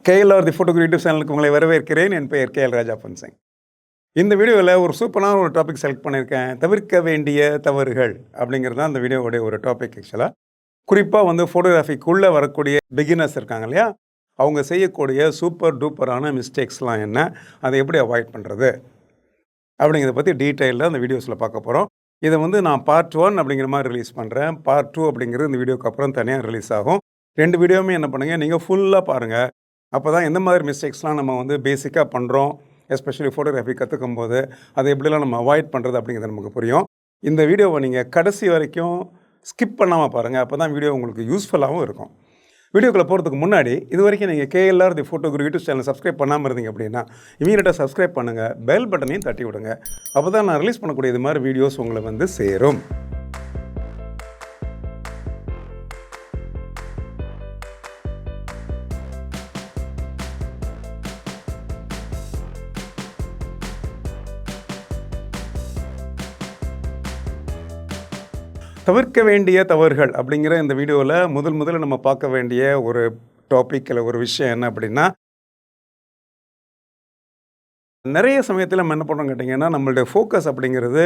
KLR தி photography YouTube சேனலுக்கு உங்களை வரவேற்கிறேன். என் பெயர் KL ராஜப்பன் சிங். இந்த வீடியோவில் ஒரு சூப்பரான ஒரு டாபிக் செலக்ட் பண்ணியிருக்கேன். தவிர்க்க வேண்டிய தவறுகள் அப்படிங்கிறது தான் அந்த வீடியோவுடைய ஒரு டாபிக் ஆக்சுவலாக. குறிப்பாக வந்து ஃபோட்டோகிராஃபிக்குள்ளே வரக்கூடிய பிகினர்ஸ் இருக்காங்க இல்லையா, அவங்க செய்யக்கூடிய சூப்பர் டூப்பரான மிஸ்டேக்ஸ்லாம் என்ன, அதை எப்படி அவாய்ட் பண்ணுறது அப்படிங்கிறத பற்றி டீட்டெயிலில் அந்த வீடியோஸில் பார்க்க போகிறோம். இதை வந்து நான் பார்ட் 1 அப்படிங்கிற மாதிரி ரிலீஸ் பண்ணுறேன். பார்ட் 2 அப்படிங்கிறது இந்த வீடியோக்கு அப்புறம் தனியாக ரிலீஸ் ஆகும். 2 வீடியோவுமே என்ன பண்ணுங்கள், நீங்கள் ஃபுல்லாக பாருங்கள். அப்போ தான் எந்த மாதிரி மிஸ்டேக்ஸ்லாம் நம்ம வந்து பேசிக்காக பண்ணுறோம், எஸ்பெஷலி ஃபோட்டோகிராஃபி கற்றுக்கும் போது அதை எப்படிலாம் நம்ம அவாய்ட் பண்ணுறது அப்படிங்கிறது நமக்கு புரியும். இந்த வீடியோவை நீங்கள் கடைசி வரைக்கும் ஸ்கிப் பண்ணாமல் பாருங்கள். அப்போ தான் வீடியோ உங்களுக்கு யூஸ்ஃபுல்லாகவும் இருக்கும். வீடியோக்குள்ளே போகிறதுக்கு முன்னாடி இது வரைக்கும் நீங்கள் KLR தி ஃபோட்டோகிராஃபி யூடியூப் சேனல் சப்ஸ்கிரைப் பண்ணாமல் இருந்தீங்க அப்படின்னா இமீடியட்டாக சப்ஸ்கிரைப் பண்ணுங்கள், பெல் பட்டனையும் தட்டி விடுங்க. அப்போ தான் நான் ரிலீஸ் பண்ணக்கூடிய இது மாதிரி வீடியோஸ் உங்களை வந்து சேரும். தவிர்க்க வேண்டிய தவறுகள் அப்படிங்கிற இந்த வீடியோவில் முதல்ல நம்ம பார்க்க வேண்டிய ஒரு டாபிக் இல்லை ஒரு விஷயம் என்ன அப்படின்னா, நிறைய சமயத்தில் நம்ம என்ன பண்ணுறோம் கேட்டிங்கன்னா, நம்மளுடைய ஃபோக்கஸ் அப்படிங்கிறது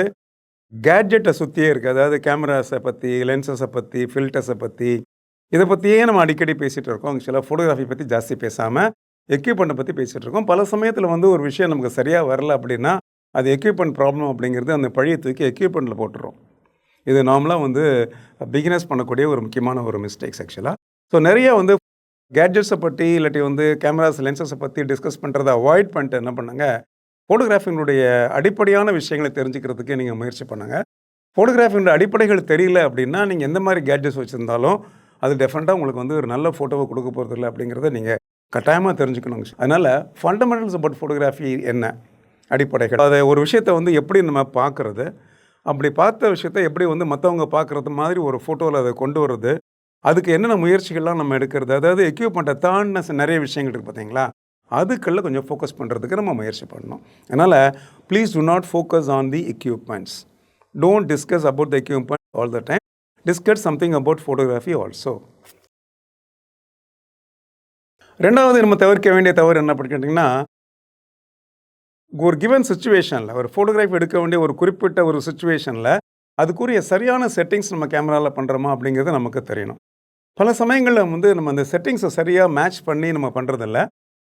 கேட்ஜெட்டை சுற்றியே இருக்குது. அதாவது கேமராஸை பற்றி, லென்சஸை பற்றி, ஃபில்டர்ஸை பற்றி, இதை பற்றியே நம்ம அடிக்கடி பேசிகிட்டு இருக்கோம். ஆக்சுவலாக ஃபோட்டோகிராஃபி பற்றி ஜாஸ்தி பேசாமல் எக்யூப்மெண்ட்டை பற்றி பேசிகிட்டு இருக்கோம். பல சமயத்தில் வந்து ஒரு விஷயம் நமக்கு சரியாக வரல அப்படின்னா அது எக்யூப்மெண்ட் ப்ராப்ளம் அப்படிங்கிறது அந்த பழியை தூக்கி எக்யூப்மெண்ட்டில் போட்டுரும். இது நார்மலாக வந்து பிகினர்ஸ் பண்ணக்கூடிய ஒரு முக்கியமான ஒரு மிஸ்டேக்ஸ் ஆக்சுவலாக. ஸோ நிறைய வந்து கேட்ஜெட்ஸை பற்றி இல்லாட்டி வந்து கேமராஸ் லென்சஸை பற்றி டிஸ்கஸ் பண்ணுறதை அவாய்ட் பண்ணிட்டு என்ன பண்ணுங்க, ஃபோட்டோகிராஃபினுடைய அடிப்படையான விஷயங்களை தெரிஞ்சுக்கிறதுக்கு நீங்கள் முயற்சி பண்ணுங்கள். ஃபோட்டோகிராஃபினுடைய அடிப்படைகள் தெரியல அப்படின்னா நீங்கள் எந்த மாதிரி கேட்ஜெட்ஸ் வச்சுருந்தாலும் அது டெஃபினட்டாக உங்களுக்கு வந்து ஒரு நல்ல ஃபோட்டோவை கொடுக்க போகிறது இல்லை அப்படிங்கிறத நீங்கள் கட்டாயமாக தெரிஞ்சுக்கணும். அதனால் ஃபண்டமெண்டல்ஸ் அபவுட் ஃபோட்டோகிராஃபி என்ன, அடிப்படைகள், அதை ஒரு விஷயத்தை வந்து எப்படி நம்ம பார்க்குறது, அப்படி பார்த்த விஷயத்தை எப்படி வந்து மற்றவங்க பார்க்குறது மாதிரி ஒரு ஃபோட்டோவில் அதை கொண்டு வர்றது, அதுக்கு என்னென்ன முயற்சிகள்லாம் நம்ம எடுக்கிறது, அதாவது எக்யூப்மெண்ட்டை தாண்டின நிறைய விஷயங்கள் இருக்குது பார்த்தீங்களா, அதுக்குள்ள கொஞ்சம் ஃபோக்கஸ் பண்ணுறதுக்கு நம்ம முயற்சி பண்ணணும். அதனால் please to not focus on the equipments. Don't discuss about the equipment all the time. Discuss something about photography also. ரெண்டாவது நம்ம தவிர்க்க வேண்டிய தவறு என்ன அப்படின்னு கேட்டிங்கன்னா, ஒரு கிவன் சுச்சுவேஷனில் ஒரு ஃபோட்டோகிராஃபி எடுக்க வேண்டிய ஒரு குறிப்பிட்ட ஒரு சுச்சுவேஷனில் அதுக்குரிய சரியான செட்டிங்ஸ் நம்ம கேமராவில் பண்ணுறோமா அப்படிங்கிறது நமக்கு தெரியணும். பல சமயங்களில் வந்து நம்ம அந்த செட்டிங்ஸை சரியாக மேட்ச் பண்ணி நம்ம பண்ணுறதில்ல.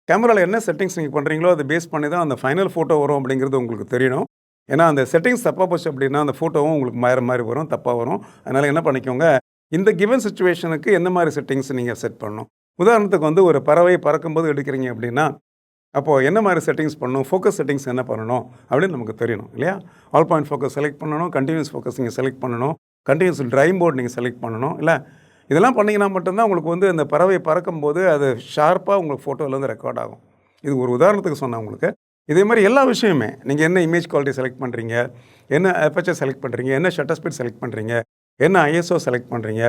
கேமராவில் என்ன செட்டிங்ஸ் நீங்கள் பண்ணுறீங்களோ அதை பேஸ் பண்ணி தான் அந்த ஃபைனல் ஃபோட்டோ வரும் அப்படிங்கிறது உங்களுக்கு தெரியணும். ஏன்னா அந்த செட்டிங்ஸ் தப்பாக போச்சு அப்படின்னா அந்த ஃபோட்டோவும் உங்களுக்கு மாற மாதிரி வரும், தப்பாக வரும். அதனால் என்ன பண்ணிக்கோங்க, இந்த கிவன் சுச்சுவேஷனுக்கு எந்த மாதிரி செட்டிங்ஸ் நீங்கள் செட் பண்ணணும். உதாரணத்துக்கு வந்து ஒரு பறவை பறக்கும்போது எடுக்கிறீங்க அப்படின்னா அப்போது என்ன மாதிரி செட்டிங்ஸ் பண்ணணும், ஃபோக்கஸ் செட்டிங்ஸ் என்ன பண்ணணும் அப்படின்னு நமக்கு தெரியணும் இல்லையா. ஆல் பாயிண்ட் ஃபோக்கஸ் செலக்ட் பண்ணணும், கண்டினியூஸ் ஃபோக்கஸ் நீங்கள் செலக்ட் பண்ணணும், கண்டினியூஸ் ட்ரைவ் போர்ட் நீங்கள் செலக்ட் பண்ணணும். இல்லை இதெல்லாம் பண்ணிங்கன்னா மட்டும்தான் உங்களுக்கு வந்து அந்த பறவை பறக்கும்போது அது ஷார்ப்பாக உங்களுக்கு ஃபோட்டோவில் வந்து ரெக்கார்ட் ஆகும். இது ஒரு உதாரணத்துக்கு சொன்னேன் உங்களுக்கு. இதே மாதிரி எல்லா விஷயமே நீங்கள் என்ன இமேஜ் குவாலிட்டி செலக்ட் பண்ணுறீங்க, என்ன அபர்ச்சர் செலக்ட் பண்ணுறீங்க, என்ன ஷட்டர் ஸ்பீட் செலக்ட் பண்ணுறீங்க, என்ன ISO செலக்ட் பண்ணுறீங்க,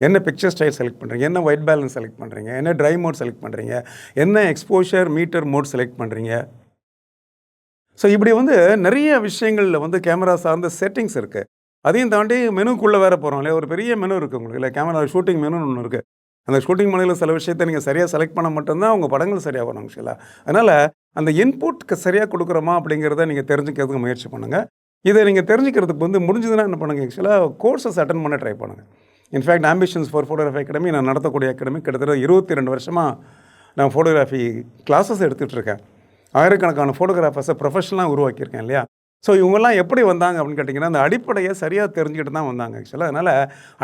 என்ன பிக்சர் ஸ்டைல் செலக்ட் பண்ணுறீங்க, என்ன ஒயிட் பேலன்ஸ் செலக்ட் பண்ணுறீங்க, என்ன ட்ரை மோட் செலக்ட் பண்ணுறீங்க, என்ன எக்ஸ்போஷர் மீட்டர் மோட் செலக்ட் பண்ணுறீங்க. ஸோ இப்படி வந்து நிறைய விஷயங்களில் வந்து கேமரா சார்ந்த செட்டிங்ஸ் இருக்குது. அதையும் தாண்டி மெனுக்குள்ளே வேறு போகிறோம் இல்லையா, ஒரு பெரிய மெனு இருக்குது உங்களுக்கு இல்லை, கேமரா ஷூட்டிங் மெனுன்னு ஒன்று இருக்குது. அந்த ஷூட்டிங் மெனுவில் சில விஷயத்தை நீங்கள் சரியாக செலக்ட் பண்ண மட்டும்தான் உங்கள் படங்கள் சரியாக வரும் ஆக்சுவலாக. அதனால் அந்த இன்புட்க்கு சரியாக கொடுக்குறோமா அப்படிங்கிறத நீங்கள் தெரிஞ்சுக்கிறதுக்கு முயற்சி பண்ணுங்கள். இதை நீங்கள் தெரிஞ்சுக்கிறதுக்கு வந்து முடிஞ்சதுன்னா என்ன பண்ணுங்கள், ஆக்சுவலாக கோர்சஸ் அட்டன் பண்ண ட்ரை பண்ணுங்கள். In fact ambitions for photography academy நான் நடத்தக்கூடிய அகாடமி கிட்டத்தட்ட 22 வருஷமாக நான் ஃபோட்டோகிராஃபி கிளாஸஸ் எடுத்துகிட்டு இருக்கேன். ஆயிரக்கணக்கான ஃபோட்டோகிராஃபர்ஸை ப்ரொஃபஷனலாக உருவாக்கியிருக்கேன் இல்லையா. ஸோ இவங்கெல்லாம் எப்படி வந்தாங்க அப்படின்னு கேட்டிங்கன்னா, அந்த அடிப்படையை சரியாக தெரிஞ்சுக்கிட்டு தான் வந்தாங்க ஆக்சுவலாக. அதனால்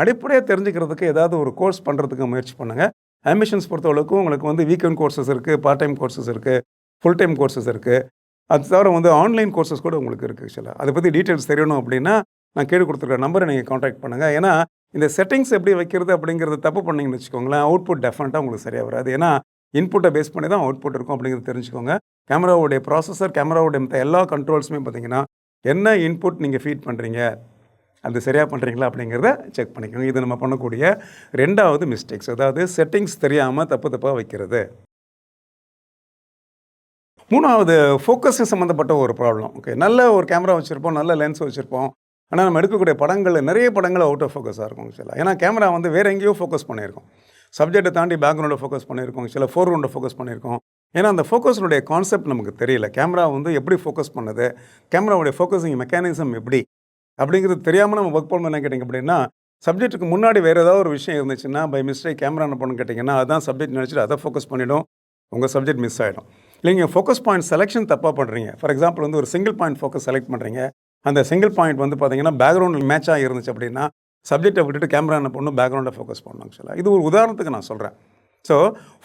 அடிப்படையாக தெரிஞ்சுக்கிறதுக்கு ஏதாவது ஒரு கோர்ஸ் பண்ணுறதுக்கு முயற்சி பண்ணுங்கள். ஆம்பிஷன்ஸ் பொறுத்தவரைக்கும் உங்களுக்கு வந்து வீக்கெண்ட் கோர்சஸ் இருக்குது, பார்ட் டைம் கோர்சஸ் இருக்குது, ஃபுல் டைம் கோர்சஸ் இருக்குது. அது தவிர வந்து ஆன்லைன் கோர்சஸ் கூட உங்களுக்கு இருக்குது ஆக்சுவலாக. அதை பற்றி டீட்டெயில்ஸ் தெரியணும் அப்படின்னா நான் கேட்டு கொடுத்துருக்க நம்பரை நீங்கள் காண்டாக்ட் பண்ணுங்கள். ஏன்னா இந்த செட்டிங்ஸ் எப்படி வைக்கிறது அப்படிங்கிறது தப்பு பண்ணிங்கன்னு வச்சுக்கோங்களேன், அவுட்புட் டெஃபினட்டாக உங்களுக்கு சரியாக வராது. ஏன்னா இன்புட்டை பேஸ் பண்ணி தான் அவுட்புட் இருக்கும் அப்படிங்கிறது தெரிஞ்சுக்கோங்க. கேமராவுடைய ப்ராசஸர், கேமராவுடைய மற்ற எல்லா கண்ட்ரோல்ஸுமே பார்த்தீங்கன்னா என்ன இன்புட் நீங்கள் ஃபீட் பண்ணுறீங்க அது சரியாக பண்ணுறீங்களா அப்படிங்கிறத செக் பண்ணிக்கோங்க. இது நம்ம பண்ணக்கூடிய ரெண்டாவது மிஸ்டேக்ஸ், அதாவது செட்டிங்ஸ் தெரியாமல் தப்பாக வைக்கிறது. மூணாவது ஃபோக்கஸ் சம்மந்தப்பட்ட ஒரு ப்ராப்ளம். ஓகே, நல்ல ஒரு கேமரா வச்சுருப்போம், நல்ல லென்ஸ் வச்சுருப்போம், ஆனால் நம்ம எடுக்கக்கூடிய படங்கள் நிறைய படங்கள் அவுட் ஆஃப் ஃபோக்கஸாக இருக்கும் ஆக்சுவலாக. ஏன்னா கேமரா வந்து வேறு எங்கேயோ ஃபோக்கஸ் பண்ணியிருக்கோம். சப்ஜெக்ட்டை தாண்டி பேக்ரவுண்டை ஃபோக்கஸ் பண்ணியிருக்கோம், சில ஃபோர்க்ரவுண்டை ஃபோக்கஸ் பண்ணியிருக்கோம். ஏன்னா அந்த ஃபோக்கஸினுடைய கான்செப்ட் நமக்கு தெரியல. கேமரா வந்து எப்படி ஃபோக்கஸ் பண்ணுது, கேமராவுடைய ஃபோக்கஸிங் மெக்கானிசம் எப்படி அப்படிங்கிறது தெரியாமல் நம்ம ஒர்க் பண்ண என்ன கேட்டிங்க அப்படின்னா, சப்ஜெக்ட்டுக்கு முன்னாடி வேறு ஏதாவது ஒரு விஷயம் இருந்துச்சுன்னா, பை மிஸ்டேக் கேமரா என்ன பண்ணுன்னு கேட்டிங்கன்னா, அதுதான் சப்ஜெக்ட் நினச்சிட்டு அதை ஃபோக்கஸ் பண்ணிடும். உங்கள் சப்ஜெக்ட் மிஸ் ஆகிடும். இல்லைங்க ஃபோக்கஸ் பாயிண்ட் செலெக்ஷன் தப்பாக பண்ணுறீங்க. ஃபார் எக்ஸாம்பிள் வந்து ஒரு சிங்கிள் பாயிண்ட் ஃபோக்கஸ் செலக்ட் பண்ணுறீங்க. அந்த சிங்கிள் பாயிண்ட் வந்து பார்த்தீங்கன்னா பேக்ரவுண்ட் மேட்சாக இருந்துச்சு அப்படின்னா, சப்ஜெக்டை விட்டுட்டு கேமரா என்ன பண்ணணும், பேக்ரவுண்டை ஃபோக்கஸ் பண்ணணும் ஆக்சுவலாக. இது ஒரு உதாரணத்துக்கு நான் சொல்கிறேன். ஸோ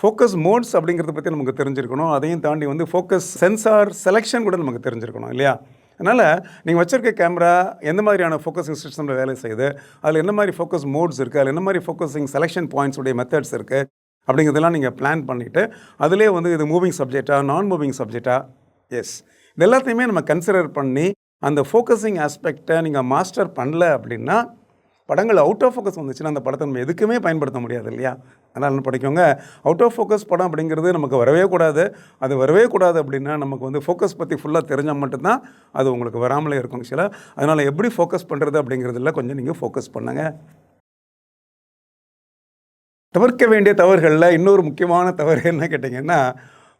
ஃபோக்கஸ் மோட்ஸ் அப்படிங்கிறத பற்றி நமக்கு தெரிஞ்சிருக்கணும். அதையும் தாண்டி வந்து ஃபோக்கஸ் சென்சார் செலெக்ஷன் கூட நமக்கு தெரிஞ்சிருக்கணும் இல்லையா? அதனால் நீங்கள் வச்சுருக்க கேமரா எந்த மாதிரியான ஃபோக்கஸிங் சிஸ்டமில் வேலை செய்யுது, அதில் என்ன மாதிரி ஃபோக்கஸ் மோட்ஸ் இருக்குது, அதில் என்ன மாதிரி ஃபோக்கஸிங் செலெக்ஷன் பாயிண்ட்ஸ் உடைய மெத்தட்ஸ் இருக்குது அப்படிங்கிறதெல்லாம் நீங்கள் பிளான் பண்ணிவிட்டு, அதிலே வந்து இது மூவிங் சப்ஜெக்டா, நான் மூவிங் சப்ஜெக்டா, எஸ் இது எல்லாத்தையுமே நம்ம கன்சிடர் பண்ணி அந்த ஃபோக்கஸிங் ஆஸ்பெக்டை நீங்கள் மாஸ்டர் பண்ணல அப்படின்னா, படங்கள் அவுட் ஆஃப் ஃபோக்கஸ் வந்துச்சுன்னா அந்த படத்தை நம்ம எதுக்குமே பயன்படுத்த முடியாது இல்லையா? அதனால் என்ன படிக்கோங்க, அவுட் ஆஃப் ஃபோக்கஸ் படம் அப்படிங்கிறது நமக்கு வரவே கூடாது. அது வரவே கூடாது அப்படின்னா நமக்கு வந்து ஃபோக்கஸ் பற்றி ஃபுல்லாக தெரிஞ்சால் மட்டும்தான் அது உங்களுக்கு வராமலே இருக்கும் ஆக்சுவலாக. அதனால் எப்படி ஃபோக்கஸ் பண்ணுறது அப்படிங்கிறதுல கொஞ்சம் நீங்கள் ஃபோக்கஸ் பண்ணுங்கள். தவிர்க்க வேண்டிய தவறுகளில் இன்னொரு முக்கியமான தவறு என்ன கேட்டிங்கன்னா,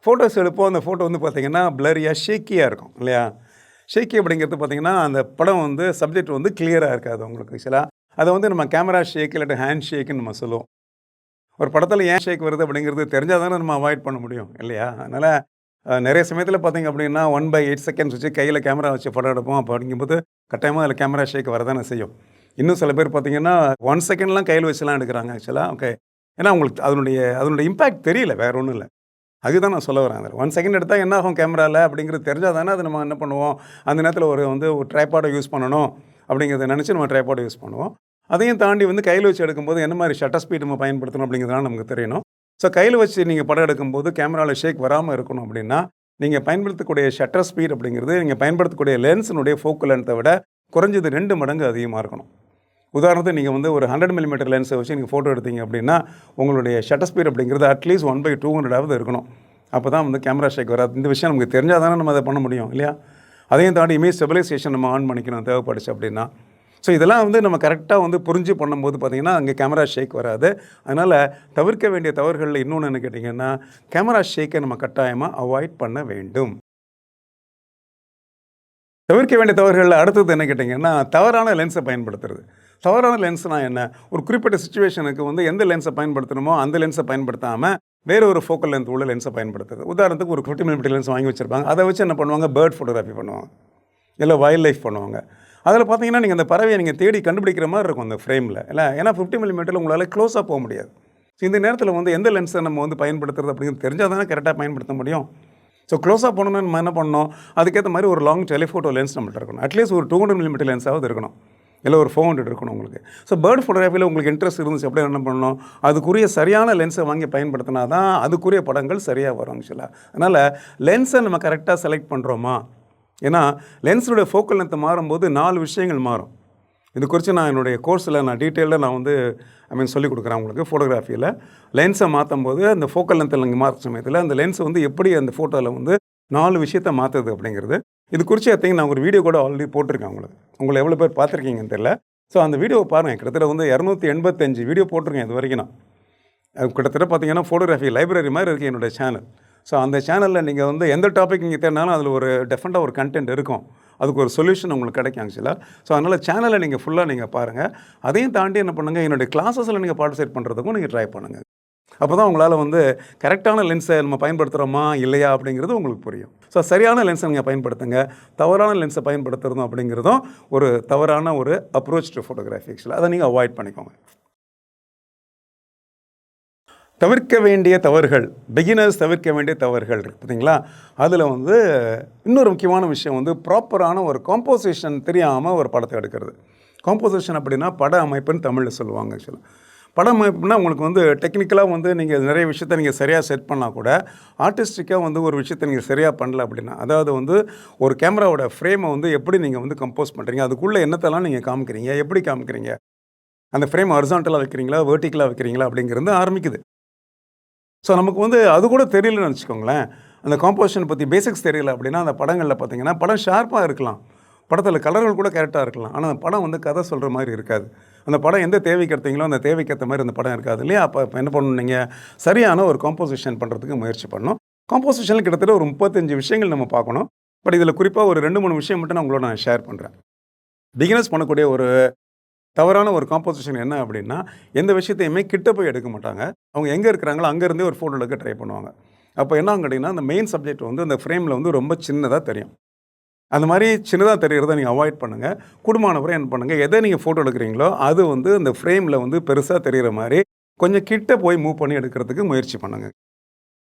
ஃபோட்டோஸ் எடுப்போம். அந்த ஃபோட்டோ வந்து பார்த்திங்கன்னா பிளரியாக ஷேக்கியாக இருக்கும் இல்லையா? ஷேக்கி அப்படிங்கிறது பார்த்திங்கன்னா அந்த படம் வந்து சப்ஜெக்ட் வந்து கிளியராக இருக்காது உங்களுக்கு ஆக்சுவலாக. அதை வந்து நம்ம கேமரா ஷேக் இல்லாட்டி ஹேண்ட் ஷேக்குன்னு நம்ம சொல்லுவோம். ஒரு படத்தில் ஏன் ஷேக் வருது அப்படிங்கிறது தெரிஞ்சால் தானே நம்ம அவாய்ட் பண்ண முடியும் இல்லையா? அதனால் நிறைய சமயத்தில் பார்த்திங்க அப்படின்னா 1/8 செகண்ட்ஸ் வச்சு கையில் கேமரா வச்சு படம் எடுப்போம். அப்போ அப்படிங்கும்போது கட்டாயமாக அதில் கேமரா ஷேக் வரதானே செய்யும். இன்னும் சில பேர் பார்த்திங்கன்னா 1 செகண்ட்லாம் கையில் வச்சுலாம் எடுக்கிறாங்க ஆக்சுவலாக. ஓகே, ஏன்னா உங்களுக்கு அதனுடைய இம்பேக்ட் தெரியல, வேறு ஒன்றும் இல்லை. அதுதான் நான் சொல்ல வரேன். அதில் 1 செகண்ட் எடுத்தால் என்ன ஆகும் கேமராவில் அப்படிங்கிறது தெரிஞ்சால் தானே அது நம்ம என்ன பண்ணுவோம், அந்த நேரத்தில் ஒரு ட்ரைபாடை யூஸ் பண்ணணும் அப்படிங்கிறத நினச்சி நம்ம ட்ரைபாடை யூஸ் பண்ணுவோம். அதையும் தாண்டி வந்து கையில் வச்சு எடுக்கும்போது என்ன மாதிரி ஷட்டர் ஸ்பீட் நம்ம பயன்படுத்தணும் அப்படிங்கிறதுனால நமக்கு தெரியணும். ஸோ கையில் வச்சு நீங்கள் படம் எடுக்கும்போது கேமராவில் ஷேக் வராமல் இருக்கணும் அப்படின்னா, நீங்கள் பயன்படுத்தக்கூடிய ஷட்டர் ஸ்பீட் அப்படிங்கிறது நீங்கள் பயன்படுத்தக்கூடிய லென்ஸினுடைய ஃபோக்கல் லென்த்தை விட குறைஞ்சது 2 மடங்கு அதிகமாக இருக்கணும். உதாரணத்துக்கு நீங்கள் வந்து ஒரு 100 மில்லிமீட்டர் லென்ஸை வச்சு நீங்கள் ஃபோட்டோ எடுத்தீங்க அப்படின்னா, உங்களுடைய ஷட்டர் ஸ்பீட் அப்படிங்கிறது அட்லீஸ்ட் 1/200 இருக்கணும். அப்போ தான் வந்து கேமரா ஷேக் வராது. இந்த விஷயம் நமக்கு தெரிஞ்சால் தானே நம்ம அதை பண்ண முடியும் இல்லையா? அதையும் தாண்டி இமேஜ் ஸ்டெபிலைசேஷன் நம்ம ஆன் பண்ணிக்கணும் தேவைப்படுச்சு அப்படின்னா. ஸோ இதெல்லாம் வந்து நம்ம கரெக்டாக வந்து புரிஞ்சு பண்ணும்போது பார்த்திங்கன்னா அங்கே கேமரா ஷேக் வராது. அதனால் தவிர்க்க வேண்டிய தவறுகளில் இன்னொன்று என்ன கேட்டிங்கன்னா, கேமரா ஷேக்கை நம்ம கட்டாயமாக அவாய்ட் பண்ண வேண்டும். தவிர்க்க வேண்டிய தவறுகளில் அடுத்தது என்ன கேட்டிங்கன்னா, தவறான லென்ஸை பயன்படுத்துறது. தவறான லென்ஸ்னால் என்ன? ஒரு குறிப்பிட்ட சிச்சுவேஷனுக்கு வந்து எந்த லென்ஸை பயன்படுத்தணுமோ அந்த லென்ஸை பயன்படுத்தாமல் வேறு ஒரு ஃபோக்கல் லென்த் உள்ள லென்ஸை பயன்படுத்துறது. உதாரணத்துக்கு ஒரு 50 மில்லிமீட்டர் லென்ஸ் வாங்கி வச்சுருப்பாங்க. அதை வச்சு என்ன பண்ணுவாங்க, பேர்ட் ஃபோட்டோகிராஃபி பண்ணுவாங்க, இல்லை வைல்ட் லைஃப் பண்ணுவாங்க. அதில் பார்த்தீங்கன்னா நீங்கள் அந்த பறவையை நீங்கள் தேடி கண்டுபிடிக்கிற மாதிரி இருக்கும் அந்த ஃப்ரேமில் இல்லை. ஏன்னா 50 மில்லிமீட்டரில் உங்களால் க்ளோஸாக போக முடியாது. ஸோ இந்த நேரத்தில் வந்து எந்த லென்ஸை நம்ம வந்து பயன்படுத்துறது அப்படிங்கிறது தெரிஞ்சால் தானே கரெக்டாக பயன்படுத்த முடியும். ஸோ க்ளோஸாக போகணுன்னா நம்ம என்ன பண்ணணும், அதுக்கேற்ற மாதிரி ஒரு லாங் டெலிஃபோட்டோ லென்ஸ் நம்மள்ட்ட இருக்கணும். அட்லீஸ்ட் ஒரு 200 மில்லிமீட்டர் லென்ஸாவது இருக்கணும், இல்லை ஒரு 400 இருக்கணும் உங்களுக்கு. ஸோ பேர்ட் ஃபோட்டோகிராஃபியில் உங்களுக்கு இன்ட்ரெஸ்ட் இருந்துச்சு அப்படியே என்ன பண்ணணும், அதுக்குரிய சரியான லென்ஸை வாங்கி பயன்படுத்தினா தான் அதுக்குரிய படங்கள் சரியாக வரும் ஆக்சுவலாக. அதனால் லென்ஸை நம்ம கரெக்டாக செலக்ட் பண்ணுறோமா, ஏன்னா லென்ஸுடைய ஃபோக்கல் லென்த் மாறும்போது 4 விஷயங்கள் மாறும். இது குறித்து நான் என்னுடைய கோர்ஸில் நான் டீட்டெயிலாக நான் வந்து சொல்லிக் கொடுக்குறேன் உங்களுக்கு. ஃபோட்டோகிராஃபியில் லென்ஸை மாற்றும் போது அந்த ஃபோக்கல் லென்த்தில் நீங்கள் மாற்ற சமயத்தில் அந்த லென்ஸ் வந்து எப்படி அந்த ஃபோட்டோவில் வந்து 4 விஷயத்தை மாற்றுது அப்படிங்கிறது. இது குறித்து நான் ஒரு வீடியோ கூட ஆல்ரெடி போட்டிருக்கேன் உங்களுக்கு. உங்களை எவ்வளோ பேர் பார்த்துருக்கீங்கன்னு தெரியல. ஸோ அந்த வீடியோவை பாருங்கள். கிட்டத்தட்ட வந்து 285 வீடியோ போட்டிருக்கேன் இது வரைக்கும். நான் கிட்டத்தட்ட பார்த்தீங்கன்னா ஃபோட்டோகிராஃபி லைப்ரரி மாதிரி இருக்குது என்னுடைய சேனல். ஸோ அந்த சேனலில் நீங்கள் வந்து எந்த டாபிக் நீங்கள் தேடினாலும் அதில் ஒரு டெஃபினட்டாக ஒரு கண்டென்ட் இருக்கும், அதுக்கு ஒரு சொல்யூஷன் உங்களுக்கு கிடைக்கும் ஆக்சுவலாக. ஸோ அதனால் சேனலை நீங்கள் ஃபுல்லாக நீங்கள் பாருங்கள். அதையும் தாண்டி என்ன பண்ணுங்கள், என்னுடைய கிளாஸஸில் நீங்கள் பார்ட்டிசிபேட் பண்ணுறதுக்கும் நீங்கள் ட்ரை பண்ணுங்கள். அப்போ தான் உங்களால் வந்து கரெக்டான லென்ஸை நம்ம பயன்படுத்துகிறோமா இல்லையா அப்படிங்கிறது உங்களுக்கு புரியும். ஸோ சரியான லென்ஸை நீங்கள் பயன்படுத்துங்க. தவறான லென்ஸை பயன்படுத்துகிறதும் அப்படிங்கிறதும் ஒரு தவறான ஒரு அப்ரோச் டு ஃபோட்டோகிராஃபி ஆக்சுவலாக. அதை நீங்கள் அவாய்ட் பண்ணிக்கோங்க. தவிர்க்க வேண்டிய தவறுகள், பிகினர்ஸ் தவிர்க்க வேண்டிய தவறுகள் இருக்குது பார்த்தீங்களா? அதில் வந்து இன்னொரு முக்கியமான விஷயம் வந்து ப்ராப்பரான ஒரு காம்போசிஷன் தெரியாமல் ஒரு படத்தை எடுக்கிறது. காம்போசிஷன் அப்படின்னா பட அமைப்புன்னு தமிழில் சொல்லுவாங்க ஆக்சுவலாக. பட அமைப்புனா உங்களுக்கு வந்து டெக்னிக்கலாக வந்து நீங்கள் நிறைய விஷயத்தை நீங்கள் சரியாக செட் பண்ணால் கூட ஆர்டிஸ்டிக்காக வந்து ஒரு விஷயத்தை நீங்கள் சரியாக பண்ணல அப்படின்னா, அதாவது வந்து ஒரு கேமராவோட ஃப்ரேமை வந்து எப்படி நீங்கள் வந்து கம்போஸ் பண்ணுறீங்க, அதுக்குள்ளே என்னத்தெல்லாம் நீங்கள் காமிக்கிறீங்க, எப்படி காமிக்கிறீங்க, அந்த ஃப்ரேம் ஹாரிசான்டலாக வைக்கிறீங்களா வெர்டிக்கலாக வைக்கிறீங்களா அப்படிங்கிறது ஆரம்பிக்குது. ஸோ நமக்கு வந்து அது கூட தெரியலன்னு வச்சுக்கோங்களேன். அந்த காம்போசிஷன் பற்றி பேசிக்ஸ் தெரியல அப்படின்னா அந்த படங்களில் பார்த்தீங்கன்னா படம் ஷார்ப்பாக இருக்கலாம், படத்தில் கலர்கள் கூட கரெக்டாக இருக்கலாம், ஆனால் அந்த படம் வந்து கதை சொல்கிற மாதிரி இருக்காது. அந்த படம் எந்த தேவைக்கு எடுத்தீங்களோ அந்த தேவைக்கு ஏற்ற மாதிரி அந்த படம் இருக்காது இல்லையா? அப்போ என்ன பண்ணணும் நீங்கள்? சரியான ஒரு காம்போசிஷன் பண்ணுறதுக்கு முயற்சி பண்ணணும். காம்போசிஷனில் கிட்டத்தட்ட ஒரு 35 விஷயங்கள் நம்ம பார்க்கணும். பட் இதில் குறிப்பாக ஒரு 2, 3 விஷயம் மட்டும் நான் உங்களோட நான் ஷேர் பண்ணுறேன். பிகினர்ஸ் பண்ணக்கூடிய ஒரு தவறான ஒரு காம்போசிஷன் என்ன அப்படின்னா, எந்த விஷயத்தையுமே கிட்ட போய் எடுக்க மாட்டாங்க. அவங்க எங்கே இருக்கிறாங்களோ அங்கேருந்தே ஒரு ஃபோட்டோ எடுக்க ட்ரை பண்ணுவாங்க. அப்போ என்ன ஆகும் கேட்டிங்கன்னா, அந்த மெயின் சப்ஜெக்ட் வந்து அந்த ஃப்ரேமில் வந்து ரொம்ப சின்னதாக தெரியும். அந்த மாதிரி சின்னதாக தெரியறத நீங்கள் அவாய்ட் பண்ணுங்கள். கூடுமானவரை என்ன பண்ணுங்கள், எதை நீங்கள் ஃபோட்டோ எடுக்கிறீங்களோ அது வந்து அந்த ஃப்ரேமில் வந்து பெருசாக தெரிகிற மாதிரி கொஞ்சம் கிட்ட போய் மூவ் பண்ணி எடுக்கிறதுக்கு முயற்சி பண்ணுங்க.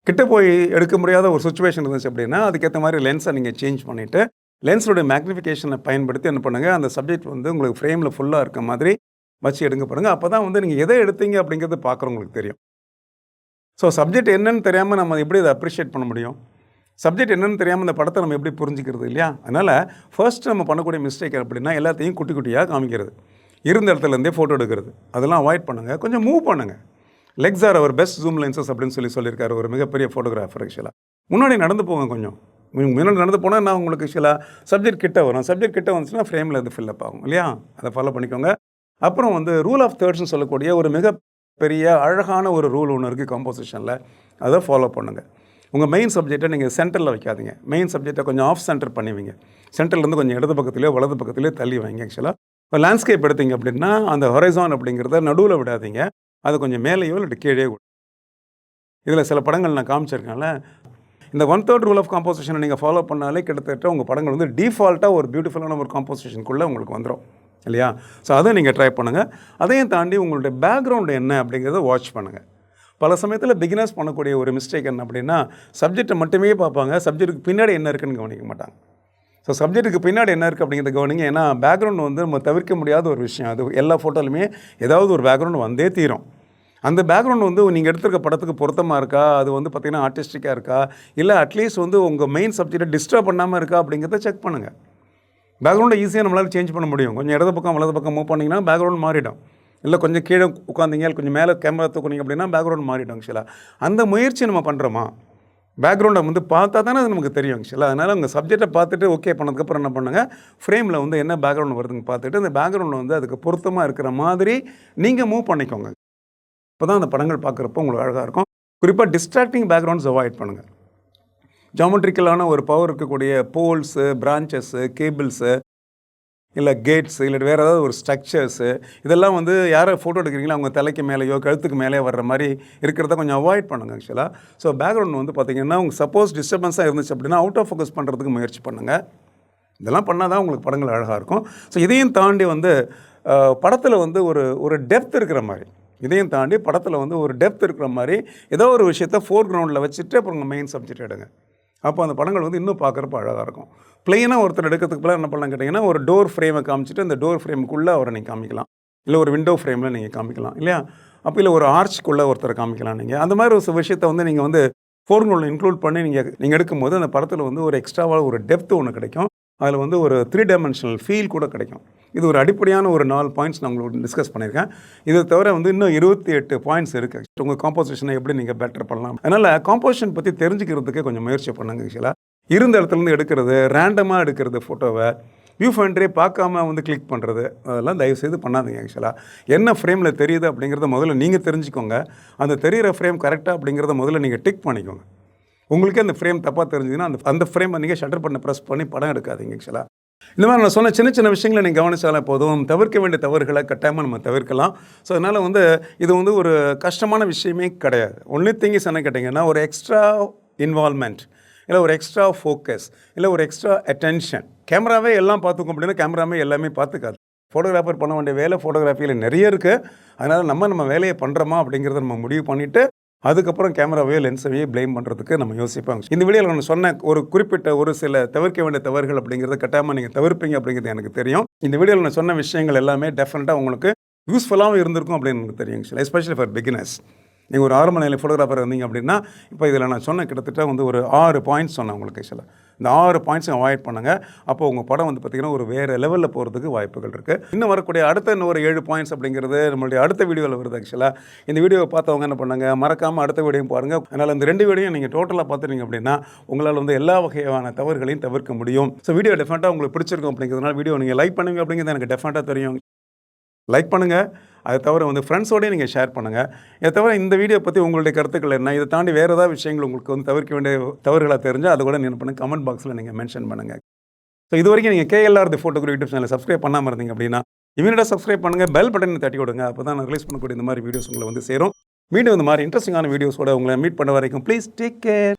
கிட்ட போய் எடுக்க முடியாத ஒரு சிச்சுவேஷன் இருந்துச்சு அப்படின்னா, அதுக்கேற்ற மாதிரி லென்ஸை நீங்கள் சேஞ்ச் பண்ணிவிட்டு, லென்ஸோட மேக்னிஃபிகேஷனை பயன்படுத்தி என்ன பண்ணுங்கள், அந்த சப்ஜெக்ட் வந்து உங்களுக்கு ஃப்ரேமில் ஃபுல்லாக இருக்க மாதிரி வச்சு எடுங்க பாருங்க. அப்போ தான் வந்து நீங்கள் எதை எடுத்தீங்க அப்படிங்கிறது பார்க்குறவங்களுக்கு தெரியும். ஸோ சப்ஜெக்ட் என்னன்னு தெரியாமல் நம்ம எப்படி அதை அப்ரிஷியேட் பண்ண முடியும்? சப்ஜெக்ட் என்னன்னு தெரியாமல் இந்த படத்தை நம்ம எப்படி புரிஞ்சுக்கிறது இல்லையா? அதனால் ஃபர்ஸ்ட் நம்ம பண்ணக்கூடிய மிஸ்டேக் அப்படின்னா, எல்லாத்தையும் குட்டி குட்டியாக காமிக்கிறது. இருந்த இடத்துலேருந்தே ஃபோட்டோ எடுக்கிறது. அதெல்லாம் அவாய்ட் பண்ணுங்கள். கொஞ்சம் மூவ் பண்ணுங்கள். லெக்ஸ் ஆர் அவர் பெஸ்ட் ஜூம் லென்சஸ் அப்படின்னு சொல்லியிருக்காரு ஒரு மிகப்பெரிய ஃபோட்டோகிராஃபர் ஆக்சுவலாக. முன்னாடி நடந்து போங்க கொஞ்சம். முன்னாடி நடந்து போனால் நான் உங்களுக்கு ஆக்சுவலாக சப்ஜெக்ட் கிட்ட வரும். சப்ஜெக்ட் கிட்ட வந்துச்சுன்னா ஃப்ரேமில் அது ஃபில்லப் ஆகும் இல்லையா? அதை ஃபாலோ பண்ணிக்கோங்க. அப்புறம் வந்து ரூல் ஆஃப் தேர்ட்ஸ்னு சொல்லக்கூடிய ஒரு மிகப்பெரிய அழகான ஒரு ரூல் ஒன்று இருக்குது காம்போசிஷனில். அதை ஃபாலோ பண்ணுங்கள். உங்கள் மெயின் சப்ஜெக்டை நீங்கள் சென்டரில் வைக்காதீங்க. மெயின் சப்ஜெக்டை கொஞ்சம் ஆஃப் சென்டர் பண்ணுவீங்க. சென்டர்லேருந்து கொஞ்சம் இடது பக்கத்துலேயோ வலது பக்கத்துலேயோ தள்ளி வைங்க ஆக்சுவலாக. இப்போ லேண்ட்ஸ்கேப் எடுத்தீங்க அப்படின்னா அந்த ஹொரைசான் அப்படிங்கிறத நடுவில் விடாதீங்க. அது கொஞ்சம் மேலேயோ இல்லை கீழே. இதில் சில படங்கள் நான் காமிச்சிருக்கேன்ல, இந்த 1/3 ரூல் ஆஃப் காம்போசிஷனை நீங்கள் ஃபாலோ பண்ணாலே கிட்டத்தட்ட உங்கள் படங்கள் வந்து டிஃபால்ட்டாக ஒரு பியூட்டிஃபுல்லான ஒரு காம்போசிஷனுக்குள்ளே உங்களுக்கு வந்துடும் இல்லையா? ஸோ அதை நீங்கள் ட்ரை பண்ணுங்கள். அதையும் தாண்டி உங்களுடைய பேக்ரவுண்டு என்ன அப்படிங்கிறத வாட்ச் பண்ணுங்கள். பல சமயத்தில் பிகினர்ஸ் பண்ணக்கூடிய ஒரு மிஸ்டேக் என்ன அப்படின்னா, சப்ஜெக்டை மட்டுமே பார்ப்பாங்க, சப்ஜெக்ட்டுக்கு பின்னாடி என்ன இருக்குன்னு கவனிக்க மாட்டாங்க. ஸோ சப்ஜெக்ட்டுக்கு பின்னாடி என்ன இருக்குது அப்படிங்கிறத கவனிங்க. ஏன்னா பேக்ரவுண்ட் வந்து நம்ம தவிர்க்க முடியாத ஒரு விஷயம். அது எல்லா ஃபோட்டோலுமே ஏதாவது ஒரு பேக்ரவுண்ட் வந்தே தீரும். அந்த பேக்ரவுண்ட் வந்து நீங்கள் எடுத்துருக்க படத்துக்கு பொருத்தமாக இருக்கா, அது வந்து பார்த்திங்கன்னா ஆர்டிஸ்டிக்காக இருக்கா, இல்லை அட்லீஸ்ட் வந்து உங்கள் மெயின் சப்ஜெக்டை டிஸ்டர்ப் பண்ணாமல் இருக்கா அப்படிங்கிறத செக் பண்ணுங்கள். பேக்ரவுண்டை ஈஸியாக நம்மளால் சேஞ்ச் பண்ண முடியும். கொஞ்சம் இடது பக்கம் வலது பக்கம் மூவ் பண்ணிங்கன்னா பேக்ரவுண்ட் மாறிடும். இல்லை கொஞ்சம் கீழே உட்காந்திங்க, கொஞ்சம் மேலே கேமரா தூக்குனீங்க அப்படின்னா பேக்ரவுண்ட் மாறிடும் ஆக்சுவலாக. அந்த முயற்சி நம்ம பண்ணுறோமா? பேக்ரவுண்டை வந்து பார்த்தா தானே அது நமக்கு தெரியும் ஆக்சுவலாக. அதனால் உங்கள் சப்ஜெக்டை பார்த்துட்டு ஓகே பண்ணதுக்கப்புறம் என்ன பண்ணுங்கள், ஃப்ரேமில் வந்து என்ன பேக்ரவுண்ட் வருதுன்னு பார்த்துட்டு அந்த பேக்ரவுண்டில் வந்து அதுக்கு பொருத்தமாக இருக்கிற மாதிரி நீங்கள் மூவ் பண்ணிக்கோங்க. இப்போ தான் அந்த படங்கள் பார்க்குறப்போ உங்களுக்கு அழகாக இருக்கும். குறிப்பாக டிஸ்ட்ராக்டிங் பேக்ரவுண்ட்ஸ் அவாய்ட் பண்ணுங்கள். ஜியோமெட்ரிக்கலான ஒரு பவர் இருக்கக்கூடிய போல்ஸு, பிரான்ச்சஸ்ஸு, கேபிள்ஸு, இல்லை கேட்ஸு, இல்லை வேறு ஏதாவது ஒரு ஸ்ட்ரக்சர்ஸு, இதெல்லாம் வந்து யாரை ஃபோட்டோ எடுக்கிறீங்களோ அவங்க தலைக்கு மேலேயோ கழுத்துக்கு மேலேயோ வர்ற மாதிரி இருக்கிறத கொஞ்சம் அவாய்ட் பண்ணுங்கள் ஆக்சுவலாக. ஸோ பேக்ரவுண்ட் வந்து பார்த்திங்கன்னா உங்களுக்கு சப்போஸ் டிஸ்டர்பன்ஸாக இருந்துச்சு அப்படின்னா அவுட் ஆஃப் ஃபோக்கஸ் பண்ணுறதுக்கு முயற்சி பண்ணுங்கள். இதெல்லாம் பண்ணால் தான் உங்களுக்கு படங்கள் அழகாக இருக்கும். ஸோ இதையும் தாண்டி வந்து படத்தில் வந்து ஒரு டெப்த் இருக்கிற மாதிரி, இதையும் தாண்டி படத்தில் வந்து ஒரு டெப்த் இருக்கிற மாதிரி ஏதோ ஒரு விஷயத்தை ஃபோர் கிரவுண்டில் வச்சுட்டு அப்புறம் உங்கள் மெயின் சப்ஜெக்ட் எடுங்க. அப்போ அந்த படங்கள் வந்து இன்னும் பார்க்குறப்ப அழகாக இருக்கும். ப்ளெயினாக ஒருத்தர் எடுக்கிறதுக்கு பதிலாக என்ன பண்ணலாம் கேட்டிங்கன்னா, ஒரு டோர் ஃப்ரேமை காமிச்சிட்டு அந்த டோர் ஃப்ரேமுக்குள்ளே அவரை நீங்கள் காமிக்கலாம். இல்லை ஒரு விண்டோ ஃப்ரேமில் நீங்கள் காமிக்கலாம் இல்லையா? அப்போ இல்லை ஒரு ஆர்ச்சுக்குள்ளே ஒருத்தரை காமிக்கலாம் நீங்கள். அந்த மாதிரி ஒரு விஷயத்தை வந்து நீங்கள் வந்து ஃபோர் கிரவுண்டில் இன்க்ளூட் பண்ணி நீங்கள் எடுக்கும்போது அந்த படத்தில் வந்து ஒரு எக்ஸ்ட்ராவாக ஒரு டெப்த் ஒன்று கிடைக்கும். அதில் வந்து ஒரு 3 டைமென்ஷனல் ஃபீல் கூட கிடைக்கும். இது ஒரு அடிப்படையான ஒரு 4 பாயிண்ட்ஸ் நான் உங்களுக்கு டிஸ்கஸ் பண்ணியிருக்கேன். இதை தவிர வந்து இன்னும் 28 பாயிண்ட்ஸ் இருக்குது. உங்கள் காம்போசிஷனை எப்படி நீங்கள் பெட்டர் பண்ணலாம். அதனால் காம்போசிஷன் பற்றி தெரிஞ்சுக்கிறதுக்கே கொஞ்சம் முயற்சி பண்ணுங்க ஆக்சுவலாக. இருந்த இடத்துலேருந்து எடுக்கிறது, ரேண்டமாக எடுக்கிறது ஃபோட்டோவை, வியூ ஃபைண்டரே பார்க்காம வந்து கிளிக் பண்ணுறது, அதெல்லாம் தயவுசெய்து பண்ணாதீங்க ஆக்சுவலாக. என்ன ஃப்ரேமில் தெரியுது அப்படிங்கிறத முதல்ல நீங்கள் தெரிஞ்சுக்கோங்க. அந்த தெரிகிற ஃப்ரேம் கரெக்டாக அப்படிங்கிறத முதல்ல நீங்கள் டிக் பண்ணிக்கோங்க. உங்களுக்கே அந்த ஃப்ரேம் தப்பாக தெரிஞ்சுதுன்னா அந்த ஃப்ரேமை நீங்கள் ஷட்டர் பண்ண ப்ரெஸ் பண்ணி படம் எடுக்காதீங்க ஆக்சுவலாக. இந்த மாதிரி நான் சொன்ன சின்ன சின்ன விஷயங்களை நீங்கள் கவனிச்சாலே போதும். தவிர்க்க வேண்டிய தவறுகளை கட்டாயமாக நம்ம தவிர்க்கலாம். ஸோ அதனால் வந்து இது வந்து ஒரு கஷ்டமான விஷயமே கிடையாது. ஒன்லி திங் இஸ் என்ன கேட்டிங்கன்னா, ஒரு எக்ஸ்ட்ரா இன்வால்மெண்ட், இல்லை ஒரு எக்ஸ்ட்ரா ஃபோக்கஸ், இல்லை ஒரு எக்ஸ்ட்ரா அட்டென்ஷன். கேமராவே எல்லாம் பார்த்துக்கும் அப்படின்னா கேமராவே எல்லாமே பார்த்துக்காது. ஃபோட்டோகிராஃபர் பண்ண வேண்டிய வேலை ஃபோட்டோகிராஃபியில் நிறைய இருக்குது. அதனால் நம்ம வேலையை பண்ணுறோமா அப்படிங்கிறத நம்ம முடிவு பண்ணிவிட்டு அதுக்கப்புறம் கேமராவையோ லென்ஸையோ ப்ளேம் பண்ணுறதுக்கு நம்ம யோசிப்பாங்க. இந்த வீடியோவில் நான் சொன்ன ஒரு குறிப்பிட்ட ஒரு சில தவிர்க்க வேண்டிய தவறுகள் அப்படிங்கிறத கட்டாயமாக நீங்கள் தவிர்ப்பீங்க அப்படிங்கிறது எனக்கு தெரியும். இந்த வீடியோவில் நான் சொன்ன விஷயங்கள் எல்லாமே டெஃபினட்டாக உங்களுக்கு யூஸ்ஃபுல்லாகவும் இருந்திருக்கும் அப்படின்னு எனக்கு தெரியும். Especially for beginners. நீங்கள் ஒரு ஆரம்ப நிலை ஃபோட்டோகிராஃபர் இருந்தீங்க அப்படின்னா, இப்போ இதில் நான் சொன்ன கிட்டத்தட்ட வந்து ஒரு 6 பாயிண்ட்ஸ் சொன்னேன் உங்களுக்கு ஆக்சுவலாக. இந்த 6 பாயிண்ட்ஸும் அவாய்ட் பண்ணுங்கள். அப்போ உங்கள் படம் வந்து பார்த்திங்கன்னா ஒரு வேறு லெவலில் போகிறதுக்கு வாய்ப்புகள் இருக்குது. இன்னும் வரக்கூடிய அடுத்த இன்னொரு 7 பாயிண்ட்ஸ் அப்படிங்கிறது நம்மளுடைய அடுத்த வீடியோவில் வருது ஆக்சுவலாக. இந்த வீடியோவை பார்த்தவங்க என்ன பண்ணுங்கள், மறக்காமல் அடுத்த வீடியோவும் பாருங்கள். அதனால் இந்த 2 வீடியோயும் நீங்கள் டோட்டலாக பார்த்துட்டீங்க அப்படின்னா உங்களால் வந்து எல்லா வகையான தவறுகளையும் தவிர்க்க முடியும். ஸோ வீடியோ டெஃபினட்டாக உங்களுக்கு பிடிச்சிருக்கும் அப்படிங்கிறதுனால வீடியோ நீங்கள் லைக் பண்ணுவீங்க அப்படிங்கிறது எனக்கு டெஃபினட்டாக தெரியும். லைக் பண்ணுங்கள். அதை தவிர வந்து ஃப்ரெண்ட்ஸோடய நீங்கள் ஷேர் பண்ணுங்கள். இதை தவிர இந்த வீடியோ பற்றி உங்களுடைய கருத்துக்கள் என்ன? இதை தாண்டி வேறு ஏதாவது விஷயங்கள் உங்களுக்கு வந்து தவிர்க்க வேண்டிய தவறுகளாக தெரிஞ்சால் அதை கூட என்ன பண்ணுங்க கமெண்ட் பாக்ஸில் நீங்கள் மென்ஷன் பண்ணுங்கள். ஸோ இது வரைக்கும் நீங்கள் KLR தி ஃபோட்டோகிராஃபி யூடியூப் சேனலை சப்ஸ்கிரைப் பண்ணாமல் இருந்தீங்க அப்படின்னா இமீடியட்டாக சப்ஸ்கிரைப் பண்ணுங்கள். பெல் பட்டனை தட்டி விடுங்க. அப்போ தான் நான் ரிலீஸ் பண்ணக்கூடிய இந்த மாதிரி வீடியோஸ் உங்களை வந்து சேரும். மீண்டும் இந்த மாதிரி இன்ட்ரெஸ்டிங்கான வீடியோஸோட உங்களை மீட் பண்ண வரைக்கும் ப்ளீஸ் டேக் கேர்.